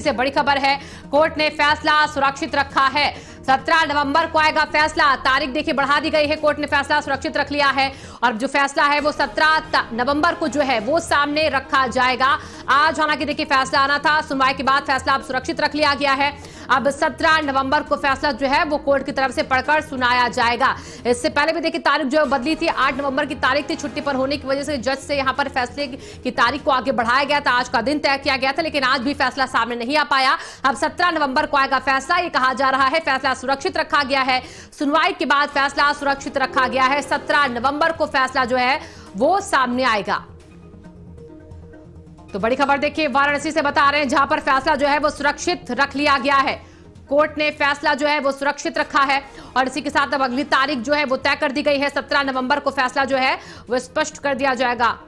से बड़ी खबर है, कोर्ट ने फैसला सुरक्षित रखा है। 17 नवंबर को आएगा फैसला। तारीख देखिए बढ़ा दी गई है, कोर्ट ने फैसला सुरक्षित रख लिया है और जो फैसला है वो 17 नवंबर को जो है वो सामने रखा जाएगा। आज हालांकि देखिए फैसला आना था, सुनवाई के बाद फैसला अब सुरक्षित रख लिया गया है। अब 17 नवंबर को फैसला जो है वो कोर्ट की तरफ से पढ़कर सुनाया जाएगा। इससे पहले भी देखिए तारीख जो है बदली थी, 8 नवंबर की तारीख थी। छुट्टी पर होने की वजह से जज से यहां पर फैसले की तारीख को आगे बढ़ाया गया था, आज का दिन तय किया गया था, लेकिन आज भी फैसला सामने नहीं आ पाया। अब 17 नवंबर को आएगा फैसला, ये कहा जा रहा है फैसला सुरक्षित रखा गया है। सुनवाई के बाद फैसला सुरक्षित रखा गया है। 17 नवंबर को फैसला जो है वो सामने आएगा। तो बड़ी खबर देखिए वाराणसी से बता रहे हैं, जहां पर फैसला जो है वो सुरक्षित रख लिया गया है। कोर्ट ने फैसला जो है वो सुरक्षित रखा है और इसी के साथ अब अगली तारीख जो है वो तय कर दी गई है। 17 नवंबर को फैसला जो है वो स्पष्ट कर दिया जाएगा।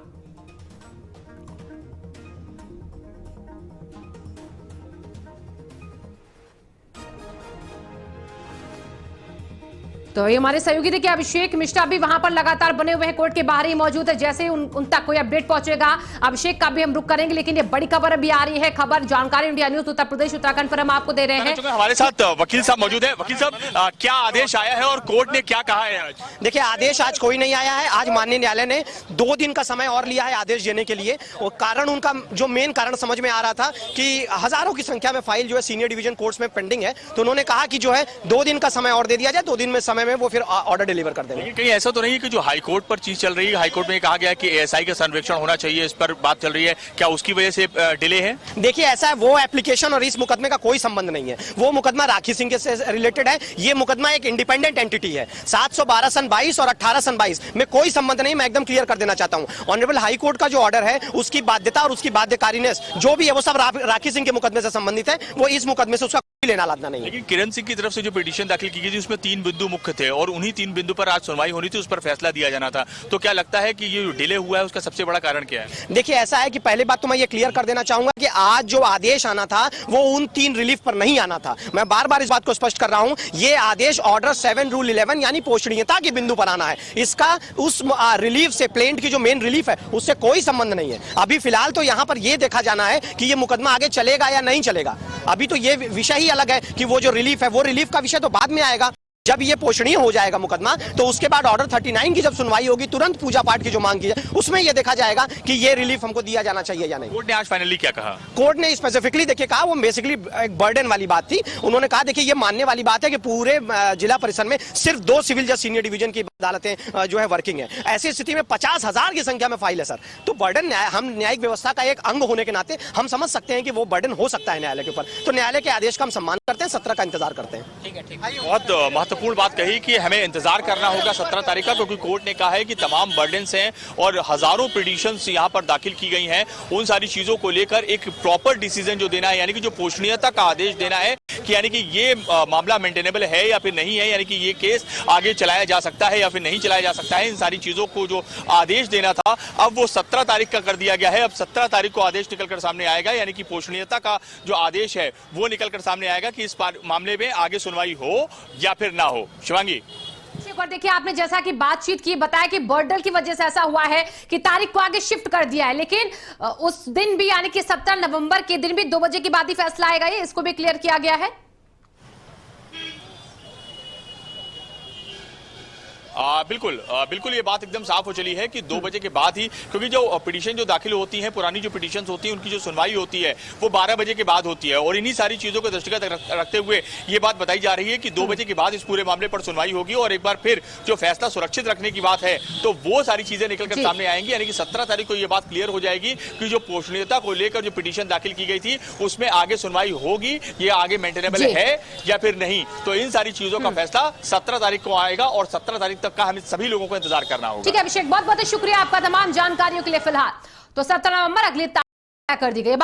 तो ये हमारे सहयोगी देखिए अभिषेक मिश्रा भी वहां पर लगातार बने हुए हैं, कोर्ट के बाहर ही मौजूद है। जैसे ही उन तक कोई अपडेट पहुंचेगा अभिषेक का भी हम रुख करेंगे, लेकिन ये बड़ी खबर अभी आ रही है। खबर जानकारी इंडिया न्यूज उत्तर प्रदेश उत्तराखंड पर हम आपको दे रहे हैं। हमारे साथ वकील साहब मौजूद है। वकील साहब, क्या आदेश आया है और कोर्ट ने क्या कहा है आज? देखिए आदेश आज कोई नहीं आया है। आज माननीय न्यायालय ने 2 दिन का समय और लिया है आदेश देने के लिए। और कारण उनका जो मेन कारण समझ में आ रहा था कि हजारों की संख्या में फाइल जो है सीनियर डिवीजन कोर्ट्स में पेंडिंग है, तो उन्होंने कहा कि जो है 2 दिन का समय और दे दिया जाए। 2 दिन में समय में वो फिर ऑर्डर डिलीवर कर देंगे। कहीं ऐसा तो नहीं है कि जो हाईकोर्ट पर चीज चल रही है, हाईकोर्ट में कहा गया है कि एएसआई का सर्वेक्षण होना चाहिए, इस पर बात चल रही है, क्या उसकी वजह से डिले है? देखिए ऐसा है, वो एप्लीकेशन और इस मुकदमे का कोई संबंध नहीं है। वो मुकदमा राखी सिंह से रिलेटेड है। ये मुकदमा एक इंडिपेंडेंट एंटिटी है। 712 सन 22 और 18 सन 22 में कोई संबंध नहीं। मैं एकदम क्लियर कर देना चाहता हूं। ऑनरेबल हाई कोर्ट का जो ऑर्डर है उसकी बाध्यता और उसकी बाध्यकारिनेस जो भी है वो सब राखी सिंह के मुकदमे से संबंधित है। वो इस मुकदमे से उसका लेना लादना नहीं है। लेकिन किरण सिंह की तरफ से जो पिटीशन दाखिल की गई थी उसमें 3 बिंदु मुख्य थे और उन्हीं 3 बिंदु पर आज सुनवाई होनी थी, उस पर फैसला दिया जाना था। तो क्या लगता है कि ये डिले हुआ है, उसका सबसे बड़ा कारण क्या है? देखिए ऐसा है कि पहली बात तो मैं ये क्लियर कर देना चाहूंगा कि आज जो आदेश आना था वो उन 3 रिलीफ पर नहीं आना था। मैं बार बार इस बात को स्पष्ट कर रहा हूं। ये आदेश ऑर्डर 7 रूल 11 यानी पोषणीयता के बिंदु पर आना है। इसका उस रिलीफ से, प्लेंट की जो मेन रिलीफ है उससे कोई संबंध नहीं है। अभी फिलहाल तो यहां पर यह देखा जाना है कि ये मुकदमा आगे चलेगा या नहीं चलेगा। अभी तो ये विषय ही अलग है कि वो जो रिलीफ है, वो रिलीफ का विषय तो बाद में आएगा। जब ये पोषणीय हो जाएगा मुकदमा तो उसके बाद ऑर्डर 39 की जब सुनवाई होगी, तुरंत पूजा पाठ की जो मांग की जाए उसमें यह देखा जाएगा कि ये रिलीफ हमको दिया जाना चाहिए या नहीं। कोर्ट ने आज फाइनली क्या कहा? कोर्ट ने स्पेसिफिकली देखिए कहा, वो बेसिकली एक बर्डन वाली बात थी। उन्होंने कहा देखिए ये मानने वाली बात है कि पूरे जिला परिषद में सिर्फ 2 सिविल जज सीनियर डिवीजन की अदालतें जो है वर्किंग है। ऐसी स्थिति में 50,000 की संख्या में फाइल है सर। तो बर्डन हम न्यायिक व्यवस्था का एक अंग होने के नाते हम समझ सकते हैं कि वो बर्डन हो सकता है न्यायालय के ऊपर। तो न्यायालय के आदेश का हम सम्मान करते हैं, 17 का इंतजार करते हैं। ठीक है। बहुत महत्वपूर्ण बात कही कि हमें इंतजार करना होगा 17 तारीख का, क्योंकि कोर्ट ने कहा है कि तमाम बर्डन्स हैं और हजारों पिटीशंस यहां पर दाखिल की गई हैं। उन सारी चीजों को लेकर एक प्रॉपर डिसीजन जो देना है, यानी कि जो पोषणीयता का आदेश देना है कि यानी कि ये मामला मेंटेनेबल है या फिर नहीं है, यानी कि ये केस आगे चलाया जा सकता है या फिर नहीं चलाया जा सकता है। इन सारी चीजों को जो आदेश देना था अब वो 17 तारीख का कर दिया गया है। अब 17 तारीख को आदेश निकलकर सामने आएगा, यानी कि पोषणीयता का जो आदेश है वो निकलकर सामने आएगा कि इस मामले में आगे सुनवाई हो या फिर ना हो। शिवांगी, और देखिए आपने जैसा कि बातचीत की, बताया कि बर्डर की वजह से ऐसा हुआ है कि तारीख को आगे शिफ्ट कर दिया है, लेकिन उस दिन भी यानी कि 17 नवंबर के दिन भी 2 बजे के बाद ही फैसला आएगा, ये इसको भी क्लियर किया गया है। बिल्कुल ये बात एकदम साफ हो चली है कि 2 बजे के बाद ही, क्योंकि जो पिटीशन जो दाखिल होती है, पुरानी जो पिटीशन होती है उनकी जो सुनवाई होती है वो 12 बजे के बाद होती है और इन्हीं सारी चीजों को दृष्टिगत रखते हुए ये बात बताई जा रही है कि 2 बजे के बाद इस पूरे मामले पर सुनवाई होगी और एक बार फिर जो फैसला सुरक्षित रखने की बात है तो वो सारी चीजें निकलकर सामने आएंगी। यानी कि 17 तारीख को ये बात क्लियर हो जाएगी कि जो पोषणीयता को लेकर जो पिटीशन दाखिल की गई थी उसमें आगे सुनवाई होगी, ये आगे मेंटेनेबल है या फिर नहीं। तो इन सारी चीजों का फैसला 17 तारीख को आएगा और 17 तारीख तक का हमें सभी लोगों को इंतजार करना होगा। ठीक है अभिषेक, बहुत बहुत शुक्रिया आपका तमाम जानकारियों के लिए। फिलहाल तो 17 नवंबर अगली तारीख कर दी गई।